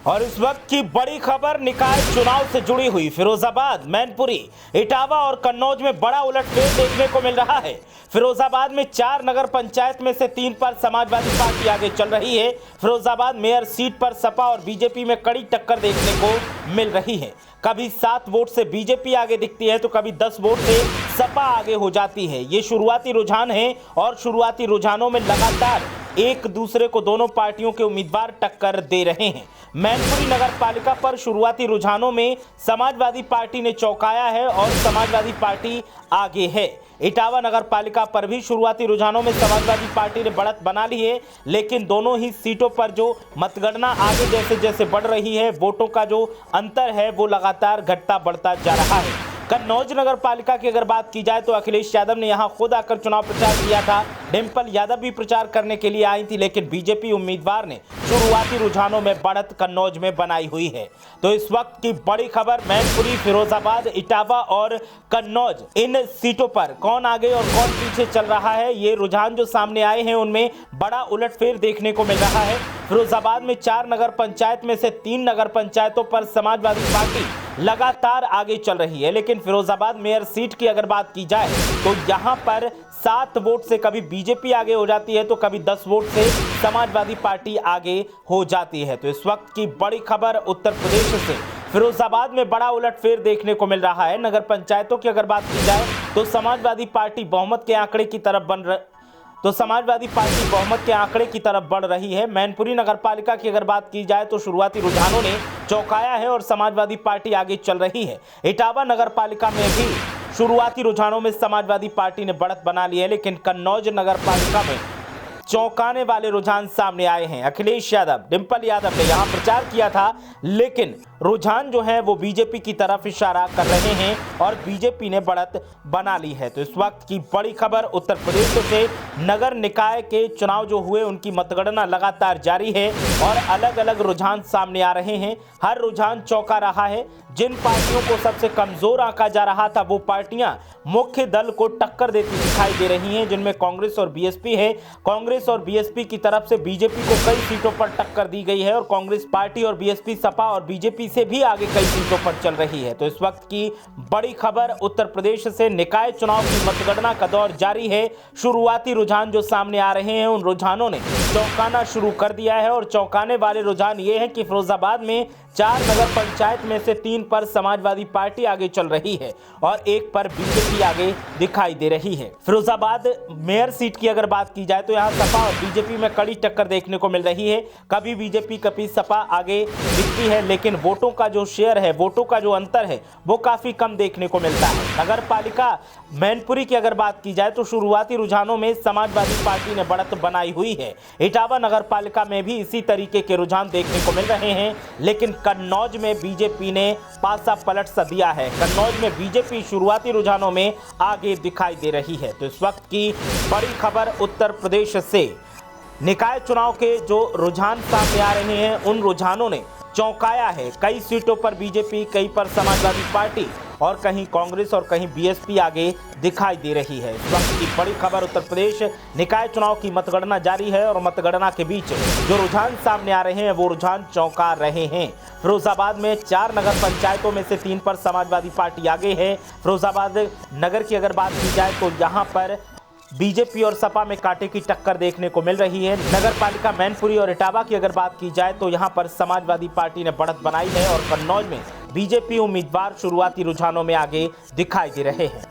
और इस वक्त की बड़ी खबर निकाय चुनाव से जुड़ी हुई। फिरोजाबाद, मैनपुरी, इटावा और कन्नौज में बड़ा उलटफेर देखने को मिल रहा है। फिरोजाबाद में 4 नगर पंचायत में से 3 पर समाजवादी पार्टी आगे चल रही है। फिरोजाबाद मेयर सीट पर सपा और बीजेपी में कड़ी टक्कर देखने को मिल रही है। कभी 7 वोट से बीजेपी आगे दिखती है तो कभी 10 वोट से सपा आगे हो जाती है। ये शुरुआती रुझान है और शुरुआती रुझानों में लगातार एक दूसरे को दोनों पार्टियों के उम्मीदवार टक्कर दे रहे हैं। मैनपुरी नगर पालिका पर शुरुआती रुझानों में समाजवादी पार्टी ने चौंकाया है और समाजवादी पार्टी आगे है। इटावा नगर पालिका पर भी शुरुआती रुझानों में समाजवादी पार्टी ने बढ़त बना ली है, लेकिन दोनों ही सीटों पर जो मतगणना आगे जैसे जैसे बढ़ रही है, वोटों का जो अंतर है वो लगातार घटता बढ़ता जा रहा है। कन्नौज नगर पालिका की अगर बात की जाए तो अखिलेश यादव ने यहां खुद आकर चुनाव प्रचार किया था। डिंपल यादव भी प्रचार करने के लिए आई थी, लेकिन बीजेपी उम्मीदवार ने शुरुआती रुझानों में बढ़त कन्नौज में बनाई हुई है। तो इस वक्त की बड़ी खबर, मैनपुरी, फिरोजाबाद, इटावा और कन्नौज, इन सीटों पर कौन आगे और कौन पीछे चल रहा है। ये रुझान जो सामने आए हैं उनमें बड़ा उलटफेर देखने को मिल रहा है। फिरोजाबाद में 4 नगर पंचायत में से 3 नगर पंचायतों पर समाजवादी पार्टी लगातार आगे चल रही है, लेकिन फिरोजाबाद मेयर सीट की अगर बात की जाए तो यहां पर 7 वोट से कभी बीजेपी आगे हो जाती है तो कभी 10 वोट से समाजवादी पार्टी आगे हो जाती है। तो इस वक्त की बड़ी खबर उत्तर प्रदेश से फिरोजाबाद में बड़ा उलटफेर देखने को मिल रहा है। नगर पंचायतों की अगर बात की जाए तो समाजवादी पार्टी बहुमत के आंकड़े की तरफ बढ़ रही है। मैनपुरी नगर पालिका की अगर बात की जाए तो शुरुआती रुझानों ने चौंकाया है और समाजवादी पार्टी आगे चल रही है। इटावा नगर पालिका में भी शुरुआती रुझानों में समाजवादी पार्टी ने बढ़त बना ली है, लेकिन कन्नौज नगर पालिका में चौंकाने वाले रुझान सामने आए हैं। अखिलेश यादव, डिंपल यादव ने यहां प्रचार किया था, लेकिन रुझान जो है वो बीजेपी की तरफ इशारा कर रहे हैं और बीजेपी ने बढ़त बना ली है। तो इस वक्त की बड़ी खबर उत्तर प्रदेश से नगर निकाय के चुनाव जो हुए उनकी मतगणना लगातार जारी है और अलग अलग रुझान सामने आ रहे हैं। हर रुझान चौंका रहा है। जिन पार्टियों को सबसे कमजोर आंका जा रहा था वो पार्टियां मुख्य दल को टक्कर देती दिखाई दे रही हैं, जिनमें कांग्रेस और बीएसपी है। कांग्रेस और बीएसपी की तरफ से बीजेपी को कई सीटों पर टक्कर दी गई है और कांग्रेस पार्टी और बीएसपी, सपा और बीजेपी से भी आगे कई सीटों पर चल रही है। तो इस वक्त की बड़ी खबर उत्तर प्रदेश से निकाय चुनाव की मतगणना का दौर जारी है। शुरुआती रुझान जो सामने आ रहे हैं उन रुझानों ने चौंकाना शुरू कर दिया है और चौंकाने वाले रुझान ये है कि फिरोजाबाद में 4 नगर पंचायत में से 3 पर समाजवादी पार्टी आगे चल रही है और 1 पर बीजेपी आगे दिखाई दे रही है। फिरोजाबाद मेयर सीट की अगर बात की जाए तो यहां सपा और बीजेपी में कड़ी टक्कर देखने को मिल रही है। कभी बीजेपी कभी सपा आगे दिखती है, लेकिन वोटों का जो शेयर है, वोटों का जो अंतर है वो काफी कम देखने को मिलता है। नगर पालिका मैनपुरी की अगर बात की जाए तो शुरुआती रुझानों में समाजवादी पार्टी ने बढ़त बनाई हुई है। इटावा नगर पालिका में भी इसी तरीके के रुझान देखने को मिल रहे हैं, लेकिन कन्नौज में बीजेपी ने पासा पलट सा दिया है। कन्नौज में बीजेपी शुरुआती रुझानों में आगे दिखाई दे रही है। तो इस वक्त की बड़ी खबर उत्तर प्रदेश से निकाय चुनाव के जो रुझान सामने आ रहे हैं उन रुझानों ने चौंकाया है। कई सीटों पर बीजेपी, कई पर समाजवादी पार्टी और कहीं कांग्रेस और कहीं बीएसपी आगे दिखाई दे रही है। इस वक्त की बड़ी खबर उत्तर प्रदेश निकाय चुनाव की मतगणना जारी है और मतगणना के बीच जो रुझान सामने आ रहे हैं वो रुझान चौंका रहे हैं। फिरोजाबाद में 4 नगर पंचायतों में से 3 पर समाजवादी पार्टी आगे है। फिरोजाबाद नगर की अगर बात की जाए तो यहाँ पर बीजेपी और सपा में कांटे की टक्कर देखने को मिल रही है। नगर पालिका मैनपुरी और इटावा की अगर बात की जाए तो यहां पर समाजवादी पार्टी ने बढ़त बनाई है और कन्नौज में बीजेपी उम्मीदवार शुरुआती रुझानों में आगे दिखाई दे रहे हैं।